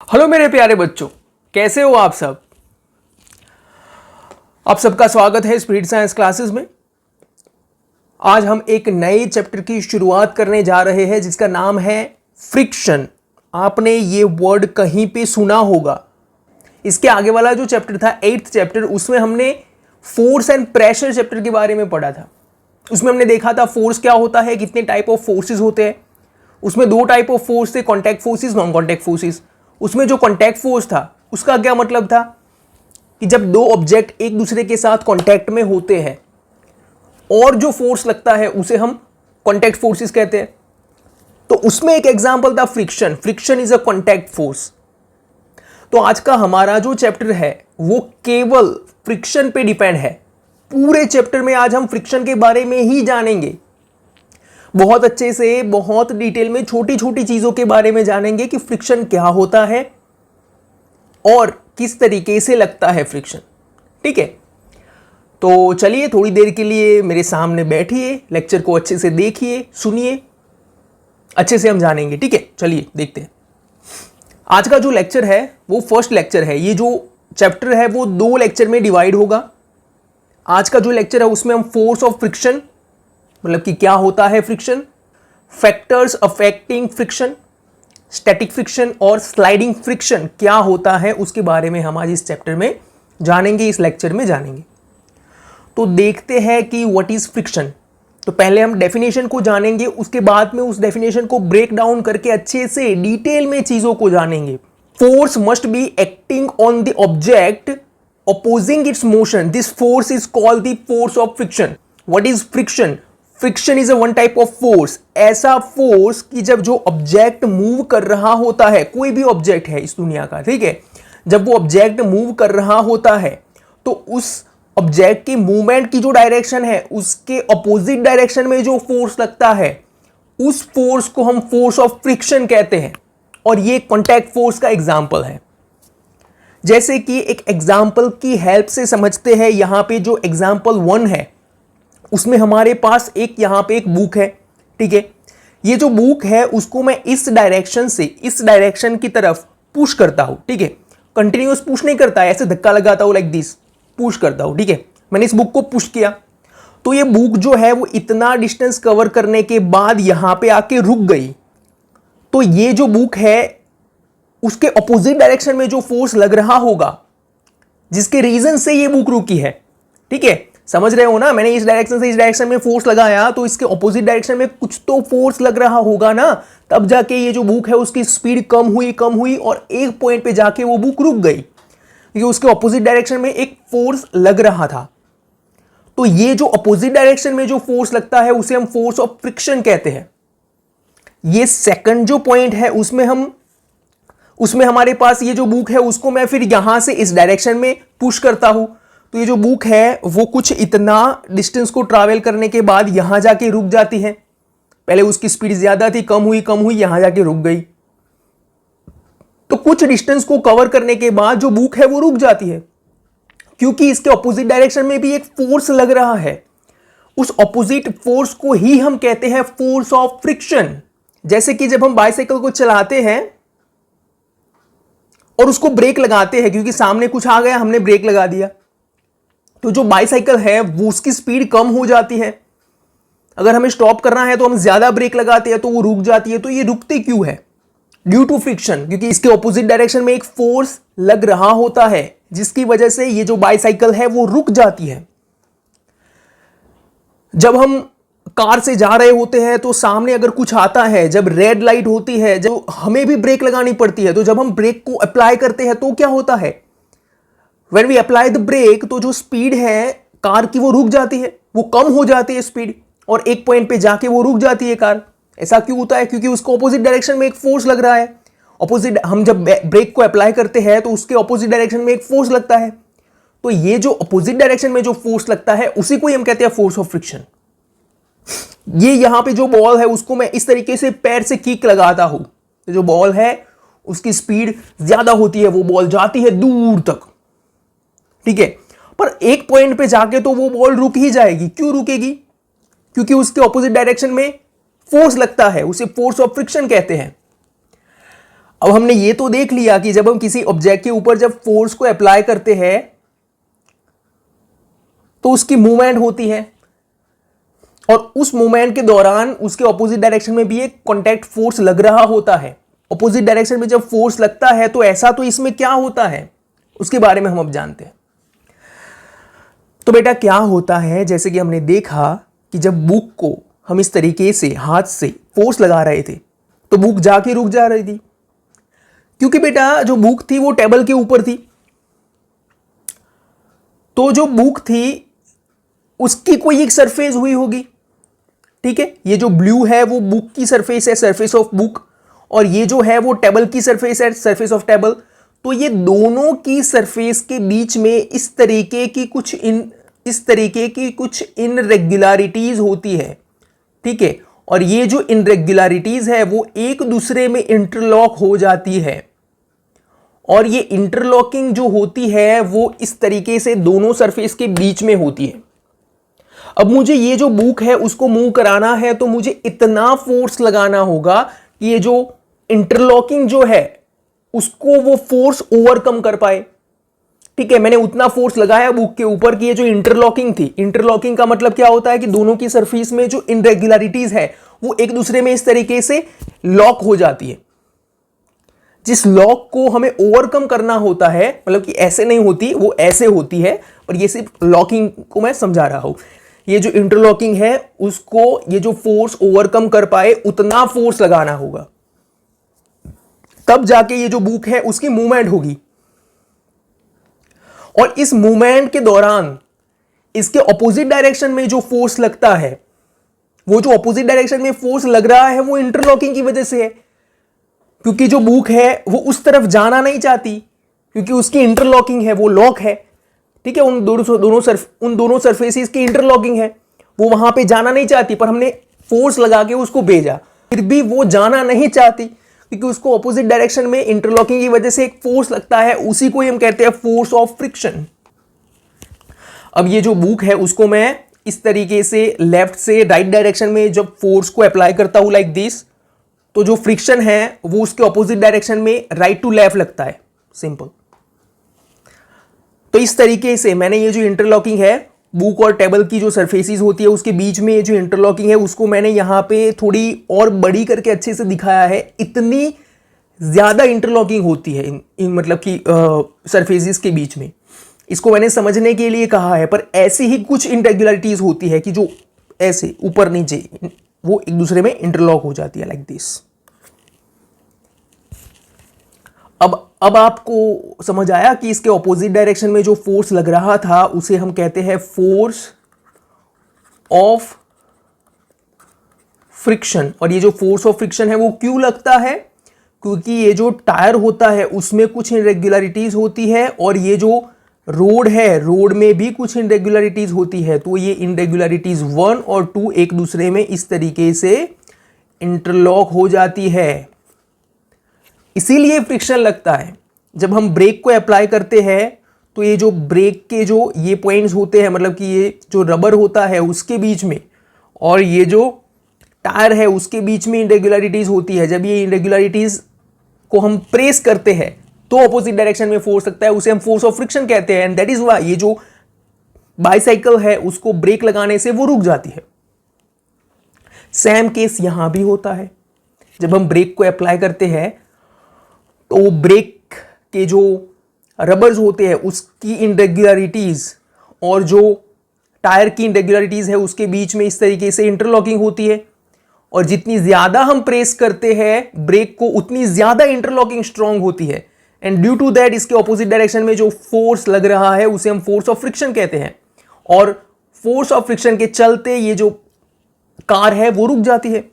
Hello मेरे प्यारे बच्चों, कैसे हो आप सब। आप सबका स्वागत है स्पीड साइंस क्लासेस में। आज हम एक नए चैप्टर की शुरुआत करने जा रहे हैं जिसका नाम है फ्रिक्शन। आपने ये वर्ड कहीं पे सुना होगा। इसके आगे वाला जो चैप्टर था 8th चैप्टर, उसमें हमने फोर्स एंड प्रेशर चैप्टर के बारे में पढ़ा था। उसमें हमने देखा था फोर्स क्या होता है, कितने टाइप ऑफ फोर्सेस होते हैं। उसमें दो टाइप ऑफ फोर्स थे, contact forces, non contact forces. उसमें जो कॉन्टैक्ट फोर्स था उसका क्या मतलब था कि जब दो ऑब्जेक्ट एक दूसरे के साथ कॉन्टैक्ट में होते हैं और जो फोर्स लगता है उसे हम कॉन्टैक्ट फोर्सेस कहते हैं। तो उसमें एक एग्जांपल था friction. Friction is a contact force. तो आज का हमारा जो चैप्टर है वो केवल फ्रिक्शन पे डिपेंड है। पूरे चैप्टर में आज हम फ्रिक्शन के बारे में ही जानेंगे, बहुत अच्छे से, बहुत डिटेल में, छोटी छोटी चीजों के बारे में जानेंगे कि फ्रिक्शन क्या होता है और किस तरीके से लगता है फ्रिक्शन। ठीक है, तो चलिए थोड़ी देर के लिए मेरे सामने बैठिए, लेक्चर को अच्छे से देखिए, सुनिए, अच्छे से हम जानेंगे। ठीक है, चलिए देखते हैं। आज का जो लेक्चर है वो फर्स्ट लेक्चर है। ये जो चैप्टर है वो 2 लेक्चर में डिवाइड होगा। आज का जो लेक्चर है उसमें हम फोर्स ऑफ फ्रिक्शन, मतलब कि क्या होता है friction, factors affecting friction, static friction और स्लाइडिंग फ्रिक्शन क्या होता है, उसके बारे में हम आज इस चैप्टर में जानेंगे, इस लेक्चर में जानेंगे। तो देखते हैं कि व्हाट इज फ्रिक्शन। तो पहले हम डेफिनेशन को जानेंगे, उसके बाद में उस डेफिनेशन को ब्रेक डाउन करके अच्छे से डिटेल में चीजों को जानेंगे। Force must be acting on the object opposing its motion. This force is called the force of friction. What is friction? Friction is a one type of force. ऐसा force कि जब जो ऑब्जेक्ट मूव कर रहा होता है, कोई भी ऑब्जेक्ट है इस दुनिया का, ठीक है, जब वो ऑब्जेक्ट मूव कर रहा होता है तो उस ऑब्जेक्ट की मूवमेंट की जो डायरेक्शन है उसके अपोजिट डायरेक्शन में जो फोर्स लगता है उस फोर्स को हम फोर्स ऑफ फ्रिक्शन कहते हैं। और ये कॉन्टैक्ट फोर्स का एग्जाम्पल है। जैसे कि एक एग्जाम्पल की हेल्प से समझते हैं। यहां पे जो एग्जाम्पल 1 है उसमें हमारे पास एक यहां पे एक बुक है, ठीक है। ये जो बुक है उसको मैं इस डायरेक्शन से इस डायरेक्शन की तरफ पुश करता हूं, ठीक है। कंटिन्यूअस पुश नहीं करता है, ऐसे धक्का लगाता हूं, लाइक दिस, पुश करता हूं, ठीक है। मैंने इस बुक को पुश किया तो ये बुक जो है वो इतना डिस्टेंस कवर करने के बाद यहां पे आके रुक गई। तो ये जो बुक है उसके ऑपोजिट डायरेक्शन में जो फोर्स लग रहा होगा जिसके रीजन से ये बुक रुकी है, ठीक है, समझ रहे हो ना। मैंने इस डायरेक्शन से इस डायरेक्शन में फोर्स लगाया तो इसके ऑपोजिट डायरेक्शन में कुछ तो फोर्स लग रहा होगा ना, तब जाके ये जो बुक है उसकी स्पीड कम हुई और एक पॉइंट पे जाके वो बुक रुक गई क्योंकि उसके ऑपोजिट डायरेक्शन में एक फोर्स लग रहा था। तो ये जो ऑपोजिट डायरेक्शन में जो फोर्स लगता है उसे हम फोर्स ऑफ फ्रिक्शन कहते हैं। ये सेकंड जो पॉइंट है उसमें हमारे पास ये जो बुक है उसको मैं फिर यहां से इस डायरेक्शन में पुश करता हूं तो ये जो बुक है वो कुछ इतना डिस्टेंस को ट्रैवल करने के बाद यहां जाके रुक जाती है। पहले उसकी स्पीड ज्यादा थी, कम हुई, यहां जाके रुक गई। तो कुछ डिस्टेंस को कवर करने के बाद जो बुक है वो रुक जाती है क्योंकि इसके ऑपोजिट डायरेक्शन में भी एक फोर्स लग रहा है। उस ऑपोजिट फोर्स को ही हम कहते हैं फोर्स ऑफ फ्रिक्शन। जैसे कि जब हम बाइसाइकिल को चलाते हैं और उसको ब्रेक लगाते हैं, क्योंकि सामने कुछ आ गया, हमने ब्रेक लगा दिया, तो जो बाइसाइकिल है वो उसकी स्पीड कम हो जाती है। अगर हमें स्टॉप करना है तो हम ज्यादा ब्रेक लगाते हैं तो वो रुक जाती है। तो ये रुकती क्यों है? ड्यू टू फ्रिक्शन, क्योंकि इसके ऑपोजिट डायरेक्शन में एक फोर्स लग रहा होता है जिसकी वजह से ये जो बाइसाइकिल है वो रुक जाती है। जब हम कार से जा रहे होते हैं तो सामने अगर कुछ आता है, जब रेड लाइट होती है, जब हमें भी ब्रेक लगानी पड़ती है, तो जब हम ब्रेक को अप्लाई करते हैं तो क्या होता है, When we apply the brake, तो जो स्पीड है कार की वो रुक जाती है, वो कम हो जाती है स्पीड और एक पॉइंट पे जाके वो रुक जाती है कार। ऐसा क्यों होता है? क्योंकि उसको ऑपोजिट डायरेक्शन में एक फोर्स लग रहा है। ऑपोजिट, हम जब ब्रेक को अप्लाई करते हैं तो उसके ऑपोजिट डायरेक्शन में एक फोर्स लगता है। तो ये जो ऑपोजिट डायरेक्शन में जो फोर्स लगता है उसी को हम कहते हैं फोर्स ऑफ फ्रिक्शन। ये यहां पे जो बॉल है उसको मैं इस तरीके से पैर से किक लगाता हूं तो जो बॉल है उसकी स्पीड ज्यादा होती है, वो बॉल जाती है दूर तक, ठीक है। पर एक पॉइंट पे जाके तो वो बॉल रुक ही जाएगी। क्यों रुकेगी? क्योंकि उसके ऑपोजिट डायरेक्शन में फोर्स लगता है, उसे फोर्स ऑफ फ्रिक्शन कहते हैं। अब हमने ये तो देख लिया कि जब हम किसी ऑब्जेक्ट के ऊपर जब फोर्स को अप्लाई करते हैं तो उसकी मूवमेंट होती है, और उस मूवमेंट के दौरान उसके ऑपोजिट डायरेक्शन में भी एक कॉन्टैक्ट फोर्स लग रहा होता है। ऑपोजिट डायरेक्शन में जब फोर्स लगता है तो ऐसा तो इसमें क्या होता है उसके बारे में हम अब जानते हैं। तो बेटा क्या होता है, जैसे कि हमने देखा कि जब बुक को हम इस तरीके से हाथ से फोर्स लगा रहे थे तो बुक जाके रुक जा रही थी, क्योंकि बेटा जो बुक थी वो टेबल के ऊपर थी। तो जो बुक थी उसकी कोई एक सरफेस हुई होगी, ठीक है। ये जो ब्लू है वो बुक की सरफेस है, सरफेस ऑफ बुक, और ये जो है वो टेबल की सरफेस है, सरफेस ऑफ टेबल। तो ये दोनों की सरफेस के बीच में इस तरीके की कुछ इनरेगुलरिटीज होती है, ठीक है। और ये जो इनरेगुलरिटीज है वो एक दूसरे में इंटरलॉक हो जाती है, और ये इंटरलॉकिंग जो होती है वो इस तरीके से दोनों सरफेस के बीच में होती है। अब मुझे ये जो बुक है उसको मूव कराना है तो मुझे इतना फोर्स लगाना होगा कि ये जो इंटरलॉकिंग जो है उसको वो फोर्स ओवरकम कर पाए, ठीक है। मैंने उतना फोर्स लगाया बुक के ऊपर कि ये जो इंटरलॉकिंग थी, इंटरलॉकिंग का मतलब क्या होता है कि दोनों की सरफेस में जो इनरेगुलरिटीज है वो एक दूसरे में इस तरीके से लॉक हो जाती है। जिस लॉक को हमें ओवरकम करना होता है, मतलब कि ऐसे नहीं होती, वो ऐसे होती है, और ये सिर्फ लॉकिंग को मैं समझा रहा हूं। ये जो इंटरलॉकिंग है उसको ये जो फोर्स ओवरकम कर पाए उतना फोर्स लगाना होगा, तब जाके ये जो बुक है उसकी मूवमेंट होगी। और इस मूवमेंट के दौरान इसके ऑपोजिट डायरेक्शन में जो फोर्स लगता है, वो जो ऑपोजिट डायरेक्शन में फोर्स लग रहा है वो इंटरलॉकिंग की वजह से है, क्योंकि जो बुक है वो उस तरफ जाना नहीं चाहती, क्योंकि उसकी इंटरलॉकिंग है, वो लॉक है, ठीक है। उन दोनों सरफेसेस की इंटरलॉकिंग है, वो वहां पे जाना नहीं चाहती, पर हमने फोर्स लगा के उसको भेजा, फिर भी वो जाना नहीं चाहती, क्योंकि उसको ऑपोजिट डायरेक्शन में इंटरलॉकिंग की वजह से एक फोर्स लगता है, उसी को हम कहते हैं फोर्स ऑफ फ्रिक्शन। अब ये जो बुक है उसको मैं इस तरीके से लेफ्ट से राइट डायरेक्शन में जब फोर्स को अप्लाई करता हूं लाइक दिस, तो जो फ्रिक्शन है वो उसके ऑपोजिट डायरेक्शन में राइट टू लेफ्ट लगता है, सिंपल। तो इस तरीके से मैंने ये जो इंटरलॉकिंग है बुक और टेबल की जो सरफेसेस होती है उसके बीच में ये जो इंटरलॉकिंग है उसको मैंने यहां पे थोड़ी और बड़ी करके अच्छे से दिखाया है। इतनी ज्यादा इंटरलॉकिंग होती है इन मतलब कि सरफेसेस के बीच में, इसको मैंने समझने के लिए कहा है। पर ऐसी ही कुछ इनरेगुलरिटीज होती है कि जो ऐसे ऊपर नीचे वो एक दूसरे में इंटरलॉक हो जाती है लाइक दिस। अब आपको समझ आया कि इसके ऑपोजिट डायरेक्शन में जो फोर्स लग रहा था उसे हम कहते हैं फोर्स ऑफ फ्रिक्शन। और ये जो फोर्स ऑफ फ्रिक्शन है वो क्यों लगता है, क्योंकि ये जो टायर होता है उसमें कुछ इनरेगुलरिटीज होती है, और ये जो रोड है रोड में भी कुछ इनरेगुलरिटीज होती है। तो ये इनरेगुलरिटीज 1 और 2 एक दूसरे में इस तरीके से इंटरलॉक हो जाती है, इसीलिए फ्रिक्शन लगता है। जब हम ब्रेक को अप्लाई करते हैं तो ये जो ब्रेक के जो ये पॉइंट्स होते हैं, मतलब कि ये जो रबर होता है उसके बीच में और ये जो टायर है उसके बीच में इनरेगुलरिटीज होती है। जब ये इनरेगुलरिटीज को हम प्रेस करते हैं तो ऑपोजिट डायरेक्शन में फोर्स लगता है, उसे हम फोर्स ऑफ फ्रिक्शन कहते हैं। एंड दैट इज व्हाई ये जो बाइसाइकिल है उसको ब्रेक लगाने से वो रुक जाती है। सेम केस यहां भी होता है। जब हम ब्रेक को अप्लाई करते हैं तो ब्रेक के जो रबर्स होते हैं उसकी इनरेगुलरिटीज और जो टायर की इनरेगुलरिटीज है उसके बीच में इस तरीके से इंटरलॉकिंग होती है, और जितनी ज्यादा हम प्रेस करते हैं ब्रेक को उतनी ज्यादा इंटरलॉकिंग स्ट्रांग होती है। एंड ड्यू टू दैट इसके ऑपोजिट डायरेक्शन में जो फोर्स लग रहा है उसे हम फोर्स ऑफ फ्रिक्शन कहते हैं, और फोर्स ऑफ फ्रिक्शन के चलते ये जो कार है वो रुक जाती है।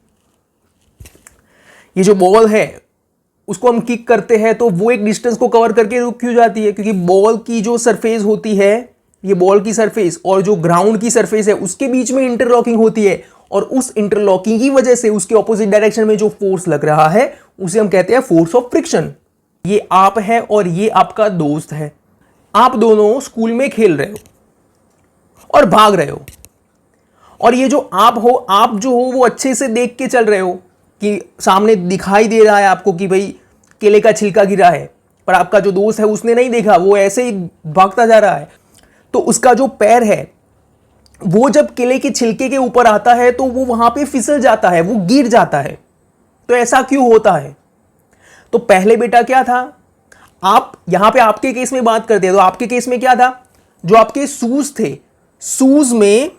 ये जो बॉल है उसको हम किक करते हैं तो वो एक डिस्टेंस को कवर करके रुक क्यों जाती है, क्योंकि बॉल की जो सरफेस होती है, ये बॉल की सरफेस और जो ग्राउंड की सरफेस है उसके बीच में इंटरलॉकिंग होती है, और उस इंटरलॉकिंग की वजह से उसके ऑपोजिट डायरेक्शन में जो फोर्स लग रहा है उसे हम कहते हैं फोर्स ऑफ फ्रिक्शन। ये आप है और ये आपका दोस्त है, आप दोनों स्कूल में खेल रहे हो और भाग रहे हो, और ये जो आप जो हो वो अच्छे से देख के चल रहे हो कि सामने दिखाई दे रहा है आपको कि भाई केले का छिलका गिरा है, पर आपका जो दोस्त है उसने नहीं देखा, वो ऐसे ही भागता जा रहा है, तो उसका जो पैर है वो जब केले के छिलके के ऊपर आता है तो वो वहां पे फिसल जाता है, वो गिर जाता है। तो ऐसा क्यों होता है? तो पहले बेटा क्या था, आप यहां पे आपके केस में बात करते हैं, तो आपके केस में क्या था, जो आपके शूज थे, शूज में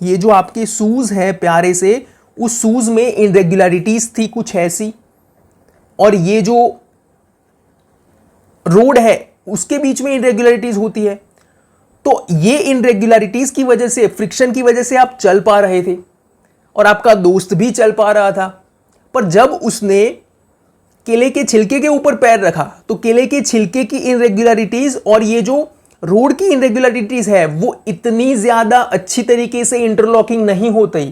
ये जो आपके शूज है प्यारे से, उस शूज में इनरेगुलरिटीज थी कुछ ऐसी, और ये जो रोड है उसके बीच में इनरेगुलरिटीज होती है। तो ये इनरेगुलरिटीज की वजह से, फ्रिक्शन की वजह से आप चल पा रहे थे और आपका दोस्त भी चल पा रहा था। पर जब उसने केले के छिलके के ऊपर पैर रखा तो केले के छिलके की इनरेगुलरिटीज और ये जो रोड की इनरेगुलरिटीज है वो इतनी ज्यादा अच्छी तरीके से इंटरलॉकिंग नहीं होती,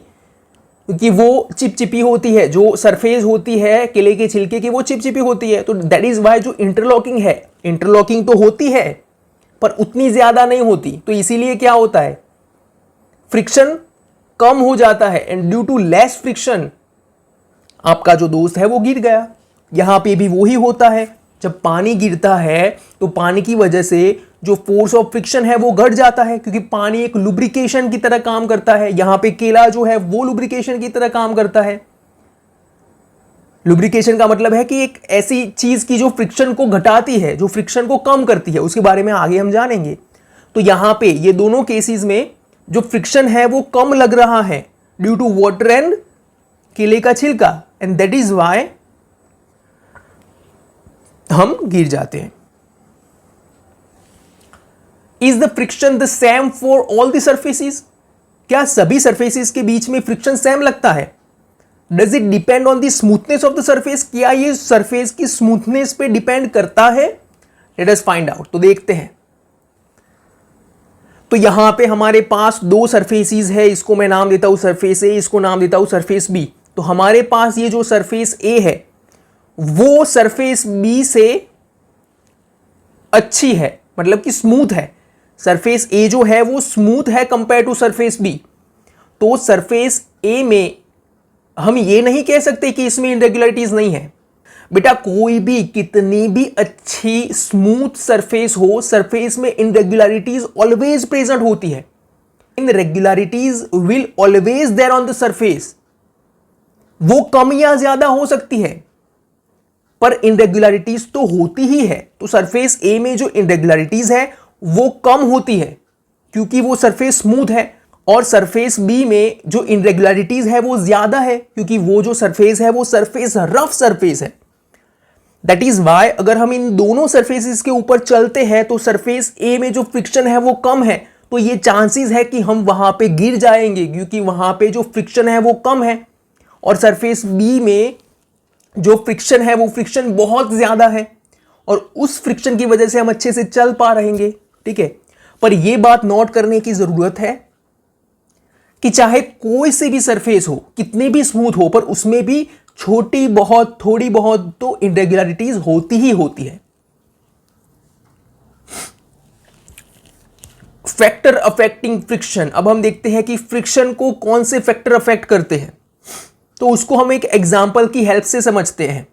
क्योंकि वो चिपचिपी होती है, जो सरफेस होती है केले के छिलके की वो चिपचिपी होती है। तो दैट इज वाई जो इंटरलॉकिंग है, इंटरलॉकिंग तो होती है पर उतनी ज्यादा नहीं होती। तो इसीलिए क्या होता है, फ्रिक्शन कम हो जाता है, and due to less friction आपका जो दोस्त है वो गिर गया। यहां पे भी वही होता है, जब पानी गिरता है तो पानी की वजह से जो फोर्स ऑफ फ्रिक्शन है वो घट जाता है, क्योंकि पानी एक लुब्रिकेशन की तरह काम करता है। यहां पे केला जो है वो लुब्रिकेशन की तरह काम करता है। लुब्रिकेशन का मतलब है कि एक ऐसी चीज की जो फ्रिक्शन को घटाती है, जो फ्रिक्शन को कम करती है, उसके बारे में आगे हम जानेंगे। तो यहां पे ये दोनों केसेस में जो फ्रिक्शन है वो कम लग रहा है ड्यू टू वाटर एंड केले का छिलका, एंड दैट इज वाई हम गिर जाते हैं। Is the friction the same for all the surfaces? क्या सभी सर्फेसिस के बीच में फ्रिक्शन सेम लगता है? Does it depend on the smoothness of the surface? क्या ये सर्फेस की स्मूथनेस पे डिपेंड करता है? Let us find out. तो देखते हैं। तो यहां पे हमारे पास दो सर्फेसिस है, इसको मैं नाम देता हूं सरफेस ए, इसको नाम देता हूं सरफेस बी। तो हमारे पास ये जो सरफेस ए है वो सरफेस बी से अच्छी है, मतलब कि स्मूथ है। सरफेस ए जो है वो स्मूथ है कंपेयर टू सरफेस बी। तो सरफेस ए में हम ये नहीं कह सकते कि इसमें इनरेगुलरिटीज नहीं है। बेटा कोई भी कितनी भी अच्छी स्मूथ सरफेस हो, सरफेस में इनरेगुलरिटीज ऑलवेज प्रेजेंट होती है। Irregularities will always there on the surface. वो कम या ज्यादा हो सकती है पर इनरेगुलरिटीज तो होती ही है। तो सरफेस ए में जो इनरेगुलरिटीज है वो कम होती है क्योंकि वो सरफेस स्मूथ है, और सरफेस बी में जो इनरेगुलरिटीज है वो ज्यादा है क्योंकि वो जो सरफेस है वो सरफेस रफ सरफेस है। दैट इज वाई अगर हम इन दोनों सरफेसेस के ऊपर चलते हैं तो सरफेस ए में जो फ्रिक्शन है वो कम है, तो ये चांसेस है कि हम वहां पे गिर जाएंगे क्योंकि वहां पे जो फ्रिक्शन है वो कम है। और सरफेस बी में जो फ्रिक्शन है वो फ्रिक्शन बहुत ज्यादा है और उस फ्रिक्शन की वजह से हम अच्छे से चल पा रहेंगे। ठीक है, पर यह बात नोट करने की जरूरत है कि चाहे कोई से भी सरफेस हो, कितने भी स्मूथ हो, पर उसमें भी छोटी बहुत, थोड़ी बहुत तो इरेगुलरिटीज होती ही होती है। Factor affecting friction. अब हम देखते हैं कि फ्रिक्शन को कौन से फैक्टर अफेक्ट करते हैं, तो उसको हम एक एग्जांपल की हेल्प से समझते हैं।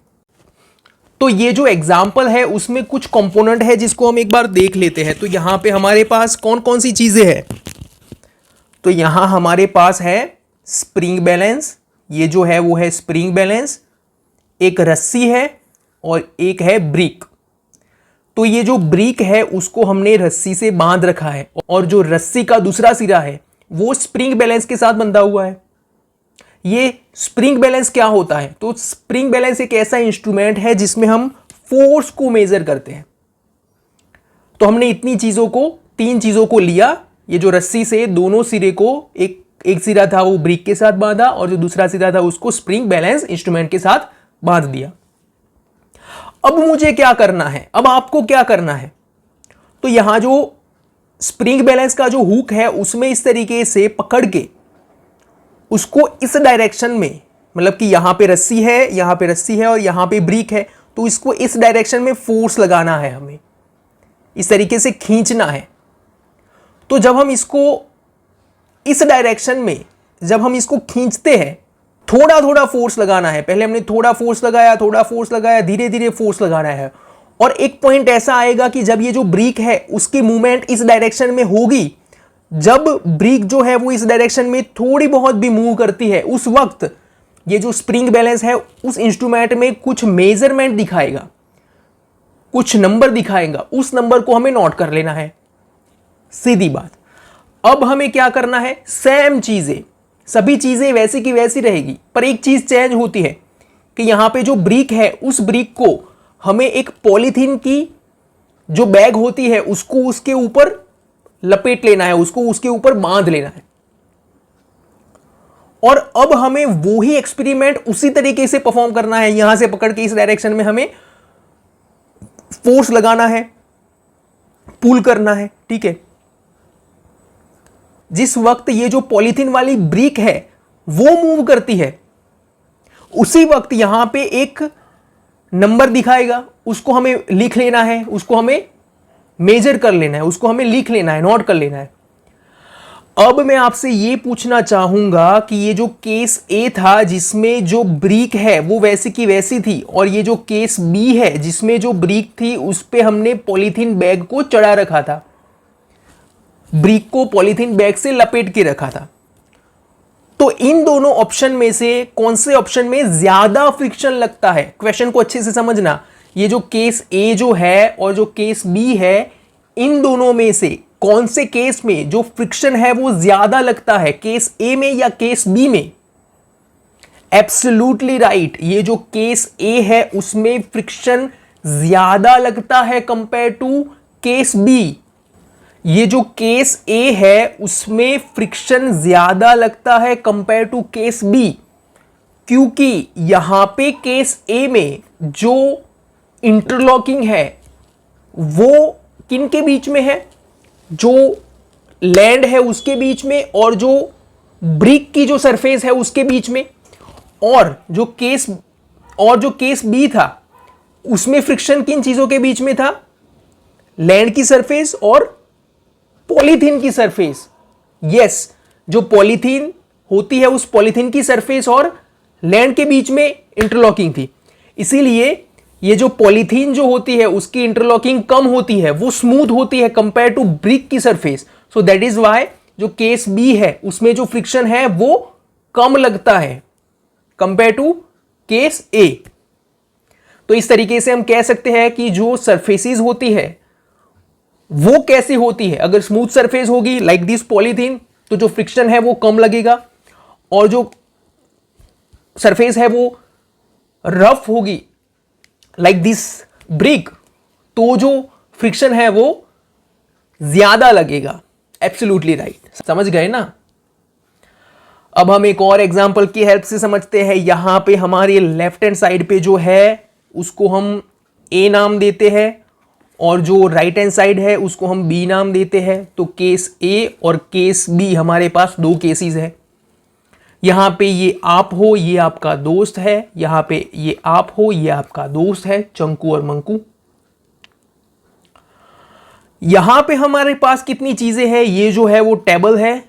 तो ये जो एग्जाम्पल है उसमें कुछ कंपोनेंट है जिसको हम एक बार देख लेते हैं। तो यहां पे हमारे पास कौन कौन सी चीजें हैं, तो यहां हमारे पास है स्प्रिंग बैलेंस, ये जो है वो है स्प्रिंग बैलेंस, एक रस्सी है और एक है ब्रिक। तो ये जो ब्रिक है उसको हमने रस्सी से बांध रखा है और जो रस्सी का दूसरा सिरा है वो स्प्रिंग बैलेंस के साथ बंधा हुआ है। ये स्प्रिंग बैलेंस क्या होता है, तो स्प्रिंग बैलेंस एक ऐसा इंस्ट्रूमेंट है जिसमें हम फोर्स को मेजर करते हैं। तो हमने इतनी चीजों को, तीन चीजों को लिया, ये जो रस्सी से दोनों सिरे को, एक सिरा था वो ब्रिक के साथ बांधा और जो दूसरा सिरा था उसको स्प्रिंग बैलेंस इंस्ट्रूमेंट के साथ बांध दिया। अब मुझे क्या करना है, अब आपको क्या करना है, तो यहां जो स्प्रिंग बैलेंस का जो हुक है उसमें इस तरीके से पकड़ के उसको इस डायरेक्शन में, मतलब कि यहां पे रस्सी है, यहां पे रस्सी है और यहां पे ब्रिक है, तो इसको इस डायरेक्शन में फोर्स लगाना है, हमें इस तरीके से खींचना है। तो जब हम इसको इस डायरेक्शन में, जब हम इसको खींचते हैं थोड़ा थोड़ा फोर्स लगाना है। पहले हमने थोड़ा फोर्स लगाया, धीरे धीरे फोर्स लगाना है। और एक पॉइंट ऐसा आएगा कि जब ये जो ब्रिक है उसकी मूवमेंट इस डायरेक्शन में होगी, जब ब्रिक जो है वो इस डायरेक्शन में थोड़ी बहुत भी मूव करती है, उस वक्त ये जो स्प्रिंग बैलेंस है उस इंस्ट्रूमेंट में कुछ मेजरमेंट दिखाएगा, कुछ नंबर दिखाएगा, उस नंबर को हमें नोट कर लेना है। सीधी बात। अब हमें क्या करना है, सेम चीजें, सभी चीजें वैसी की वैसी रहेगी, पर एक चीज चेंज होती है कि यहां पे जो ब्रिक है उस ब्रिक को हमें एक पॉलीथीन की जो बैग होती है उसको उसके ऊपर लपेट लेना है, उसको उसके ऊपर बांध लेना है। और अब हमें वो ही एक्सपेरिमेंट उसी तरीके से परफॉर्म करना है। यहां से पकड़ के इस डायरेक्शन में हमें फोर्स लगाना है, पुल करना है, ठीक है। जिस वक्त ये जो पॉलीथीन वाली ब्रिक है वो मूव करती है, उसी वक्त यहां पे एक नंबर दिखाएगा, उसको हमें लिख लेना है, उसको हमें मेजर कर लेना है, उसको हमें लिख लेना है, नोट कर लेना है। अब मैं आपसे ये पूछना चाहूंगा कि ये जो केस ए था जिसमें जो ब्रिक है वो वैसी की वैसी थी, और ये जो केस बी है जिसमें जो ब्रिक थी उस पे हमने पॉलीथीन बैग को चढ़ा रखा था, ब्रिक को पॉलीथीन बैग से लपेट के रखा था, तो इन दोनों ऑप्शन में से कौन से ऑप्शन में ज्यादा फ्रिक्शन लगता है? क्वेश्चन को अच्छे से समझना। ये जो केस ए जो है और जो केस बी है, इन दोनों में से कौन से केस में जो फ्रिक्शन है वो ज्यादा लगता है, केस ए में या केस बी में? एब्सोल्युटली राइट, ये जो केस ए है उसमें फ्रिक्शन ज्यादा लगता है कंपेयर टू केस बी। ये जो केस ए है उसमें फ्रिक्शन ज्यादा लगता है कंपेयर टू केस बी, क्योंकि यहां पे केस ए में जो इंटरलॉकिंग है वो किन के बीच में है? जो लैंड है उसके बीच में, और जो ब्रिक की जो सरफेस है उसके बीच में। और जो केस बी था उसमें फ्रिक्शन किन चीजों के बीच में था? लैंड की सरफेस और पॉलीथीन की सरफेस। यस, जो पॉलीथीन होती है उस पॉलीथीन की सरफेस और लैंड के बीच में इंटरलॉकिंग थी। इसीलिए ये जो पॉलीथीन जो होती है उसकी इंटरलॉकिंग कम होती है, वो स्मूथ होती है कंपेयर टू ब्रिक की surface. So that is why जो केस बी है उसमें जो फ्रिक्शन है वो कम लगता है कंपेयर टू केस ए। तो इस तरीके से हम कह सकते हैं कि जो सरफेसेस होती है वो कैसी होती है। अगर स्मूथ सरफेस होगी लाइक दिस पॉलीथीन तो जो फ्रिक्शन है वो कम लगेगा, और जो सरफेस है वो रफ होगी लाइक दिस ब्रिक तो जो फ्रिक्शन है वो ज्यादा लगेगा। एब्सोल्युटली राइट, समझ गए ना। अब हम एक और एग्जांपल की हेल्प से समझते हैं। यहां पे हमारे लेफ्ट हैंड साइड पे जो है उसको हम ए नाम देते हैं, और जो राइट हैंड साइड है उसको हम बी नाम देते हैं। तो केस ए और केस बी हमारे पास दो केसेस है। यहां पे ये आप हो, ये आपका दोस्त है, यहां पे ये आप हो, ये आपका दोस्त है, चंकू और मंकू। यहां पे हमारे पास कितनी चीजें हैं? ये जो है वो टेबल है,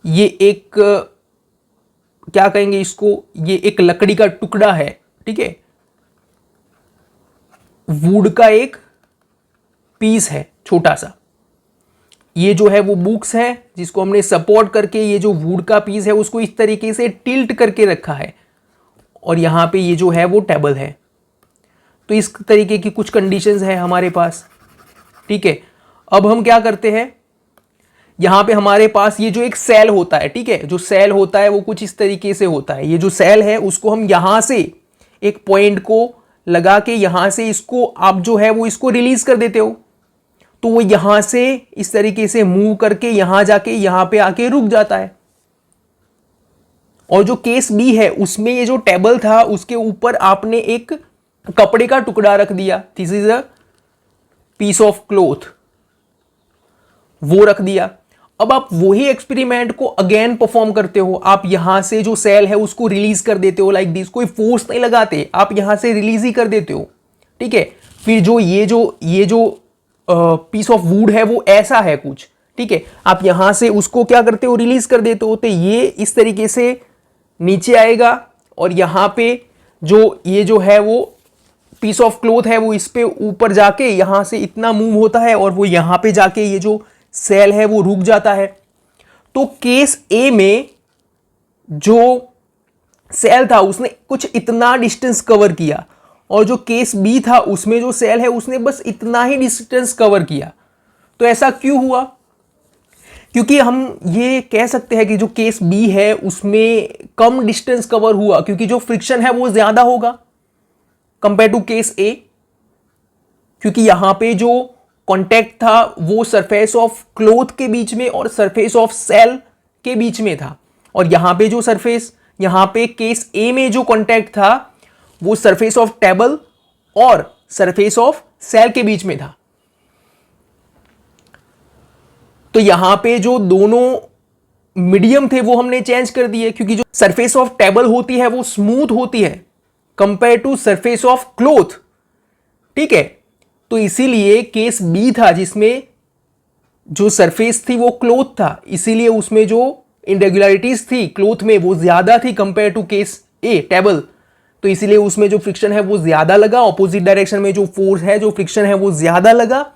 ये एक क्या कहेंगे इसको, ये एक लकड़ी का टुकड़ा है, ठीक है, वुड का एक पीस है छोटा सा। ये जो है वो बुक्स है जिसको हमने सपोर्ट करके ये जो वुड का पीस है उसको इस तरीके से टिल्ट करके रखा है, और यहां पे ये जो है वो टेबल है। तो इस तरीके की कुछ कंडीशंस है हमारे पास, ठीक है। अब हम क्या करते हैं, यहां पे हमारे पास ये जो एक सेल होता है, ठीक है, जो सेल होता है वो कुछ इस तरीके से होता है। ये जो सेल है उसको हम यहां से एक पॉइंट को लगा के यहां से इसको आप जो है वो इसको रिलीज कर देते हो, तो वो यहां से इस तरीके से मूव करके यहां जाके यहां पे आके रुक जाता है। और जो केस बी है उसमें ये जो टेबल था उसके ऊपर आपने एक कपड़े का टुकड़ा रख दिया, this is a piece of cloth, वो रख दिया। अब आप वही एक्सपेरिमेंट को अगेन परफॉर्म करते हो। आप यहां से जो सेल है उसको रिलीज कर देते हो लाइक दिस, कोई फोर्स नहीं लगाते, आप यहां से रिलीज ही कर देते हो, ठीक है। फिर जो ये जो पीस ऑफ वुड है वो ऐसा है कुछ, ठीक है, आप यहां से उसको क्या करते हो, रिलीज कर देते हो, तो ये इस तरीके से नीचे आएगा और यहां पे ये जो है वो पीस ऑफ क्लोथ है वो इस पे ऊपर जाके यहां से इतना मूव होता है और वो यहां पे जाके ये जो सेल है वो रुक जाता है। तो केस ए में जो सेल था उसने कुछ इतना डिस्टेंस कवर किया और जो केस बी था उसमें जो सेल है उसने बस इतना ही डिस्टेंस कवर किया। तो ऐसा क्यों हुआ? क्योंकि हम ये कह सकते हैं कि जो केस बी है उसमें कम डिस्टेंस कवर हुआ क्योंकि जो फ्रिक्शन है वो ज्यादा होगा कंपेयर टू केस ए, क्योंकि यहां पे जो कांटेक्ट था वो सरफेस ऑफ क्लोथ के बीच में और सरफेस ऑफ सेल के बीच में था, और यहां पे जो सरफेस, यहां पे केस ए में जो कांटेक्ट था वो सरफेस ऑफ टेबल और सरफेस ऑफ सेल के बीच में था। तो यहां पे जो दोनों मीडियम थे वो हमने चेंज कर दिए, क्योंकि जो सरफेस ऑफ टेबल होती है वो स्मूथ होती है compare to surface of cloth, ठीक है। तो इसीलिए केस बी था जिसमें जो सरफेस थी वो क्लोथ था, इसीलिए उसमें जो इनरेगुलरिटीज थी क्लोथ में वो ज्यादा थी compare to case a table. तो इसीलिए उसमें जो फ्रिक्शन है वो ज्यादा लगा, ऑपोजिट डायरेक्शन में जो फोर्स है, जो फ्रिक्शन है वो ज्यादा लगा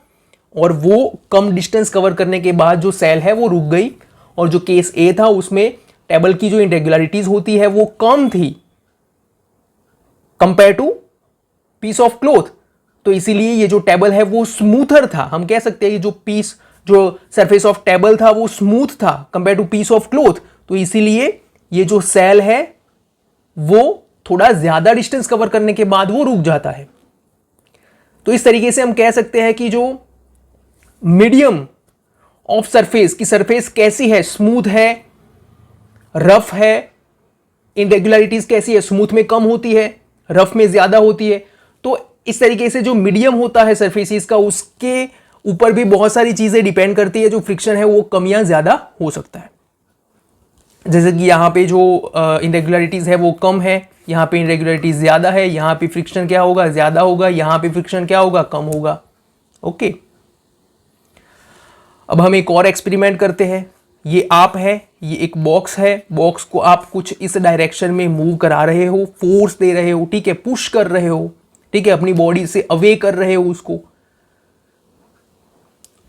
और वो कम डिस्टेंस कवर करने के बाद जो सेल है वो रुक गई। और जो केस ए था उसमें टेबल की जो इनरेगुलरिटीज होती है वो कम थी compare to piece of cloth. तो इसीलिए ये जो टेबल है वो स्मूथर था। हम कह सकते हैं कि जो सरफेस ऑफ टेबल था वो स्मूथ था compare to piece of cloth. तो इसीलिए ये जो सेल है वो थोड़ा ज्यादा डिस्टेंस कवर करने के बाद वो रुक जाता है। तो इस तरीके से हम कह सकते हैं कि जो मीडियम ऑफ सरफेस की सरफेस कैसी है, स्मूथ है, रफ है, इनरेगुलरिटीज कैसी है, स्मूथ में कम होती है, रफ में ज्यादा होती है। तो इस तरीके से जो मीडियम होता है सरफेसेस का उसके ऊपर भी बहुत सारी चीजें डिपेंड करती है, जो फ्रिक्शन है वो कम या ज्यादा हो सकता है। जैसे कि यहाँ पे जो इनरेगुलरिटीज है वो कम है, यहाँ पे इनरेगुलरिटीज ज्यादा है, यहाँ पे फ्रिक्शन क्या होगा, ज्यादा होगा, यहाँ पे फ्रिक्शन क्या होगा, कम होगा। ओके, अब हम एक और एक्सपेरिमेंट करते हैं। ये आप है, ये एक बॉक्स है, बॉक्स को आप कुछ इस डायरेक्शन में मूव करा रहे हो, फोर्स दे रहे हो, ठीक है, पुश कर रहे हो, ठीक है, अपनी बॉडी से अवे कर रहे हो उसको।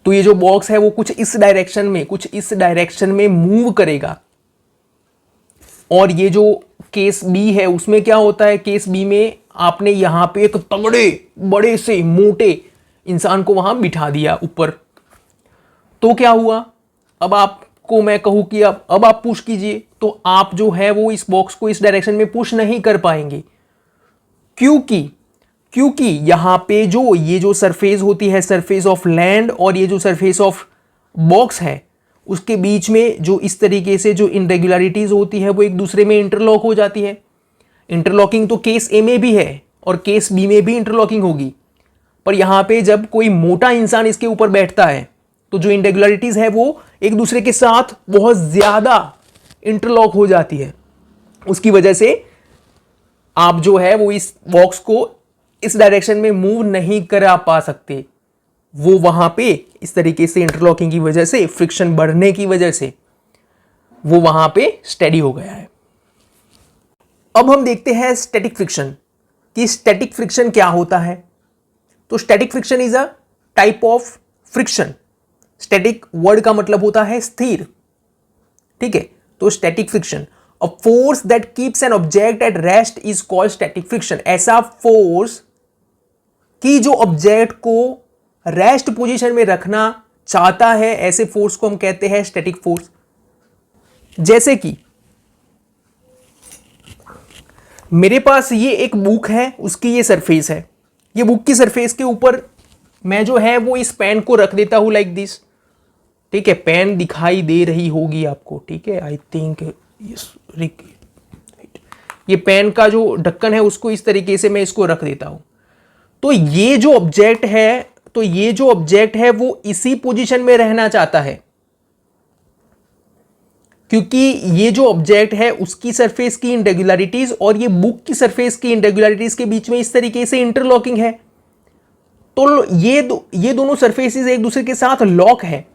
तो ये जो बॉक्स है वो कुछ इस डायरेक्शन में मूव करेगा। और ये जो केस बी है उसमें क्या होता है, केस बी में आपने यहां पे एक तगड़े बड़े से मोटे इंसान को वहां बिठा दिया ऊपर। तो क्या हुआ, अब आपको मैं कहूं कि अब आप पुश कीजिए, तो आप जो है वो इस बॉक्स को इस डायरेक्शन में पुश नहीं कर पाएंगे। क्योंकि यहां पे ये जो सरफेस होती है, सरफेस ऑफ लैंड और ये जो सरफेस ऑफ बॉक्स है, उसके बीच में जो इस तरीके से जो इनरेगुलरिटीज होती है वो एक दूसरे में इंटरलॉक हो जाती है। इंटरलॉकिंग तो केस ए में भी है और केस बी में भी इंटरलॉकिंग होगी, पर यहां पे जब कोई मोटा इंसान इसके ऊपर बैठता है तो जो इनरेगुलरिटीज है वो एक दूसरे के साथ बहुत ज्यादा इंटरलॉक हो जाती है। उसकी वजह से आप जो है वो इस बॉक्स को इस डायरेक्शन में मूव नहीं करा पा सकते। वो वहां पे इस तरीके से इंटरलॉकिंग की वजह से, फ्रिक्शन बढ़ने की वजह से वो वहां पे स्टेडी हो गया है। अब हम देखते हैं स्टैटिक फ्रिक्शन, कि स्टैटिक फ्रिक्शन क्या होता है। तो static friction is a type of friction. Static word का मतलब होता है स्थिर, ठीक है। तो static friction, a force that keeps an object at rest is called static friction. ऐसा फोर्स कि जो ऑब्जेक्ट को रेस्ट पोजीशन में रखना चाहता है, ऐसे फोर्स को हम कहते हैं स्टैटिक फोर्स। जैसे कि मेरे पास ये एक बुक है, उसकी ये सरफेस है, ये बुक की सरफेस के ऊपर मैं जो है वो इस पेन को रख देता हूं लाइक दिस, ठीक है। पेन दिखाई दे रही होगी आपको, ठीक है, आई थिंक ये पेन का जो ढक्कन है उसको इस तरीके से मैं इसको रख देता हूं। तो ये जो ऑब्जेक्ट है वो इसी पोजीशन में रहना चाहता है, क्योंकि ये जो ऑब्जेक्ट है उसकी सरफेस की इनरेगुलरिटीज और ये बुक की सरफेस की इनरेगुलरिटीज के बीच में इस तरीके से इंटरलॉकिंग है। तो ये दोनों सरफेसेस एक दूसरे के साथ लॉक है।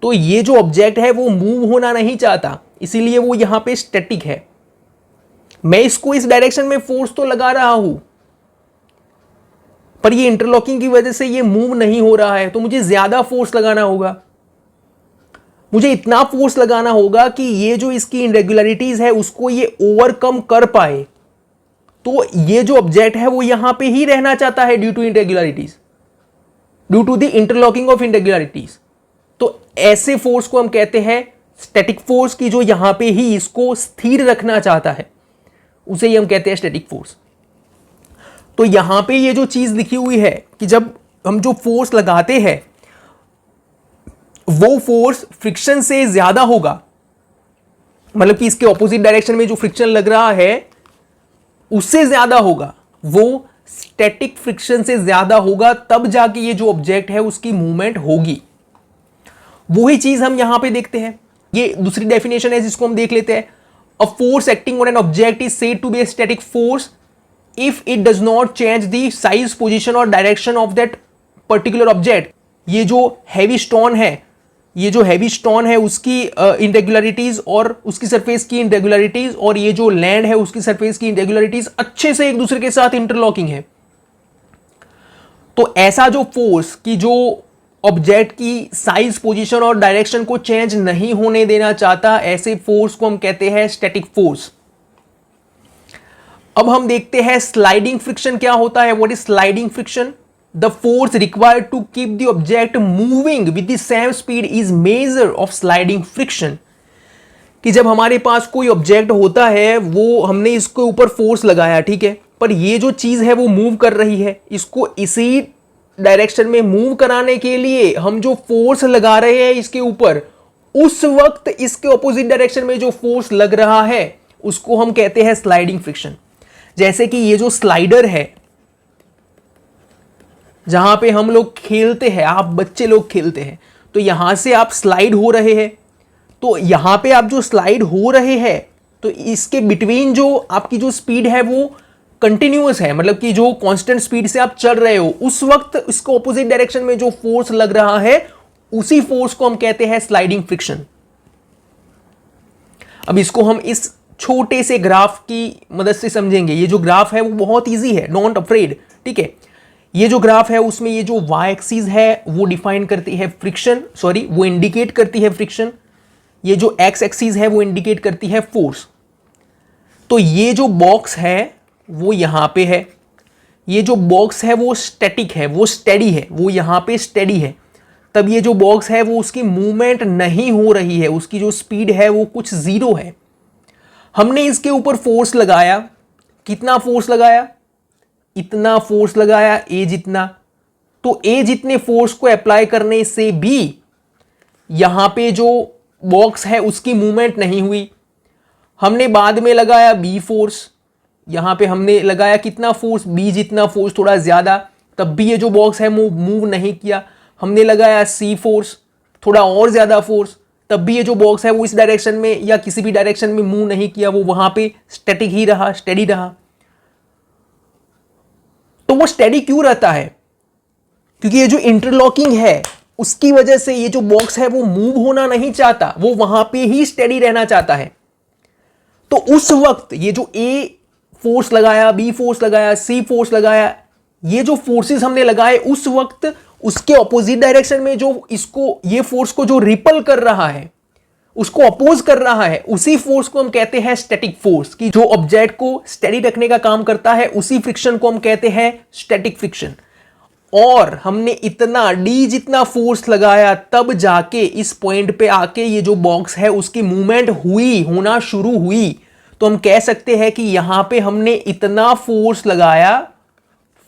तो ये जो ऑब्जेक्ट है वो मूव होना नहीं चाहता, इसीलिए वो यहां पे स्टैटिक है। मैं इसको इस डायरेक्शन में फोर्स तो लगा रहा हूं, पर ये इंटरलॉकिंग की वजह से ये मूव नहीं हो रहा है, तो मुझे ज्यादा फोर्स लगाना होगा। मुझे इतना फोर्स लगाना होगा कि ये जो इसकी इनरेगुलरिटीज है उसको ये ओवरकम कर पाए। तो ये जो ऑब्जेक्ट है वो यहां पे ही रहना चाहता है due to irregularities, due to the interlocking of irregularities. तो ऐसे फोर्स को हम कहते हैं स्टैटिक फोर्स, की जो यहां पे ही इसको स्थिर रखना चाहता है, उसे ही हम कहते हैं स्टैटिक फोर्स। तो यहां पे ये जो चीज लिखी हुई है कि जब हम जो फोर्स लगाते हैं वो फोर्स फ्रिक्शन से ज्यादा होगा, मतलब कि इसके ऑपोजिट डायरेक्शन में जो फ्रिक्शन लग रहा है उससे ज्यादा होगा, वो स्टैटिक फ्रिक्शन से ज्यादा होगा, तब जाके ये जो ऑब्जेक्ट है उसकी मूवमेंट होगी। वही चीज हम यहां पे देखते हैं। ये दूसरी डेफिनेशन है जिसको हम देख लेते हैं। A force acting on an object is said to be a static force if it does not change the size, position और direction of that particular object. ये जो हैवी स्टोन है, ये जो हैवी स्टोन है उसकी इनरेगुलरिटीज और उसकी सरफेस की इनरेगुलरिटीज, और ये जो लैंड है उसकी सरफेस की इनरेगुलरिटीज अच्छे से एक दूसरे के साथ इंटरलॉकिंग है। तो ऐसा जो फोर्स की जो ऑब्जेक्ट की साइज, पोजीशन और डायरेक्शन को चेंज नहीं होने देना चाहता, ऐसे फोर्स को हम कहते हैं स्टैटिक फोर्स। अब हम देखते हैं स्लाइडिंग फ्रिक्शन क्या होता है। What is sliding friction? The force required to keep the object moving with the same speed is measure of sliding friction। कि जब हमारे पास कोई ऑब्जेक्ट होता है, वो हमने इसके ऊपर फोर्स लगाया, ठीक है, पर ये जो चीज है वो मूव कर रही है, इसको इसी डायरेक्शन में मूव कराने के लिए हम जो फोर्स लगा रहे हैं इसके ऊपर, उस वक्त इसके ऑपोजिट डायरेक्शन में जो फोर्स लग रहा है उसको हम कहते हैं स्लाइडिंग फ्रिक्शन। जैसे कि ये जो स्लाइडर है जहां पे हम लोग खेलते हैं, आप बच्चे लोग खेलते हैं, तो यहां से आप स्लाइड हो रहे हैं, तो यहां पे आप जो स्लाइड हो रहे हैं तो इसके बिटवीन जो आपकी जो स्पीड है वो कंटिन्यूअस है, मतलब कि जो कांस्टेंट स्पीड से आप चल रहे हो, उस वक्त इसको ऑपोजिट डायरेक्शन में जो फोर्स लग रहा है उसी फोर्स को हम कहते हैं स्लाइडिंग फ्रिक्शन। अब इसको हम इस छोटे से ग्राफ की मदद से समझेंगे। ये जो ग्राफ है वो बहुत ईजी है, डोंट अफ्रेड, ठीक है। ये जो ग्राफ है उसमें ये जो y एक्सिस है वो डिफाइन करती है फ्रिक्शन, सॉरी वो इंडिकेट करती है फ्रिक्शन। ये जो x एक्सिस है वो इंडिकेट करती है फोर्स। तो ये जो बॉक्स है वो यहां पे है, ये जो बॉक्स है वो स्टैटिक है, वो स्टेडी है, वो यहां पे स्टेडी है। तब ये जो बॉक्स है वो उसकी मूवमेंट नहीं हो रही है, उसकी जो स्पीड है वो कुछ जीरो है। हमने इसके ऊपर फोर्स लगाया, कितना फोर्स लगाया? इतना फोर्स लगाया, ए जितना। तो ए जितने फोर्स को अप्लाई करने से भी यहां पे जो बॉक्स है उसकी मूवमेंट नहीं हुई। हमने बाद में लगाया बी फोर्स, यहां पे हमने लगाया कितना फोर्स? बी जितना फोर्स, थोड़ा ज्यादा, तब भी ये जो बॉक्स है वो मूव नहीं किया। हमने लगाया सी फोर्स, थोड़ा और ज्यादा फोर्स, तब भी ये जो बॉक्स है वो इस डायरेक्शन में या किसी भी डायरेक्शन में मूव नहीं किया, वो वहां पे स्टैटिक ही रहा, स्टेडी रहा। तो वो स्टेडी क्यों रहता है? क्योंकि ये जो इंटरलॉकिंग है उसकी वजह से ये जो बॉक्स है वो मूव होना नहीं चाहता, वो वहां पे ही स्टेडी रहना चाहता है। तो उस वक्त ये जो ए फोर्स लगाया, बी फोर्स लगाया, सी फोर्स लगाया, ये जो फोर्सेस हमने लगाए उस वक्त उसके ऑपोजिट डायरेक्शन में जो इसको, ये फोर्स को जो रिपल कर रहा है, उसको अपोज कर रहा है, उसी फोर्स को हम कहते हैं स्टैटिक फोर्स। कि जो ऑब्जेक्ट को स्टेडी रखने का काम करता है उसी फ्रिक्शन को हम कहते हैं स्टैटिक फ्रिक्शन। और हमने इतना डी जितना फोर्स लगाया तब जाके इस पॉइंट पे आके ये जो बॉक्स है उसकी मूवमेंट हुई, होना शुरू हुई। तो हम कह सकते हैं कि यहां पे हमने इतना फोर्स लगाया,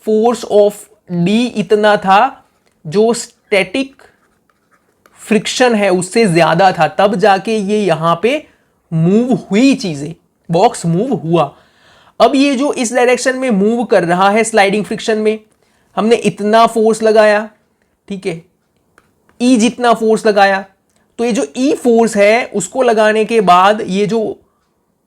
फोर्स ऑफ डी इतना था जो स्टैटिक फ्रिक्शन है उससे ज्यादा था, तब जाके ये यहां पे मूव हुई चीजें, बॉक्स मूव हुआ। अब ये जो इस डायरेक्शन में मूव कर रहा है स्लाइडिंग फ्रिक्शन में, हमने इतना फोर्स लगाया, ठीक है, ई जितना फोर्स लगाया। तो ये जो ई फोर्स है उसको लगाने के बाद ये जो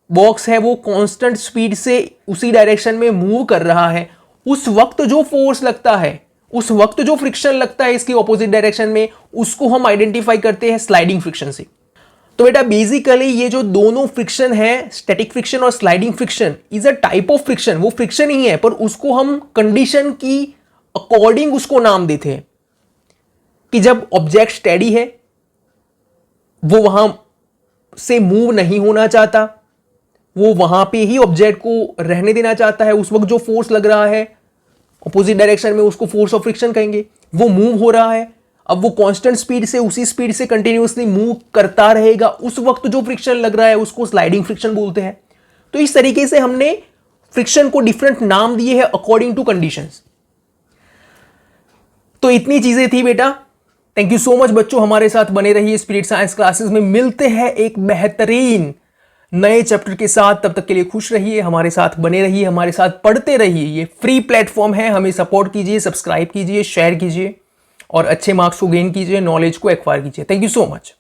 बॉक्स है वो कांस्टेंट स्पीड से उसी डायरेक्शन में मूव कर रहा है। उस वक्त जो फोर्स लगता है उस वक्त जो फ्रिक्शन लगता है इसकी ऑपोजिट डायरेक्शन में, उसको हम आइडेंटिफाई करते हैं स्लाइडिंग फ्रिक्शन से। तो बेटा बेसिकली ये जो दोनों फ्रिक्शन है, स्टैटिक फ्रिक्शन और sliding friction, is a type of friction. वो फ्रिक्शन ही है पर उसको हम कंडीशन की अकॉर्डिंग उसको नाम देते हैं कि जब ऑब्जेक्ट स्टेडी है, वो वहां से मूव नहीं होना चाहता, वो वहां पे ही ऑब्जेक्ट को रहने देना चाहता है, उस वक्त जो फोर्स लग रहा है ऑपोजिट डायरेक्शन में उसको फोर्स ऑफ फ्रिक्शन कहेंगे। वो मूव हो रहा है, अब वो कांस्टेंट स्पीड से उसी स्पीड से कंटिन्यूअसली मूव करता रहेगा, उस वक्त जो फ्रिक्शन लग रहा है उसको स्लाइडिंग फ्रिक्शन बोलते हैं। तो इस तरीके से हमने फ्रिक्शन को डिफरेंट नाम दिए हैं अकॉर्डिंग टू कंडीशंस। तो इतनी चीजें थी बेटा। थैंक यू सो मच बच्चों, हमारे साथ बने रहिए स्पिरिट साइंस क्लासेस में। मिलते हैं एक बेहतरीन नए चैप्टर के साथ, तब तक के लिए खुश रहिए, हमारे साथ बने रहिए, हमारे साथ पढ़ते रहिए। ये फ्री प्लेटफॉर्म है, हमें सपोर्ट कीजिए, सब्सक्राइब कीजिए, शेयर कीजिए और अच्छे मार्क्स को गेन कीजिए, नॉलेज को एक्वायर कीजिए। Thank you so much.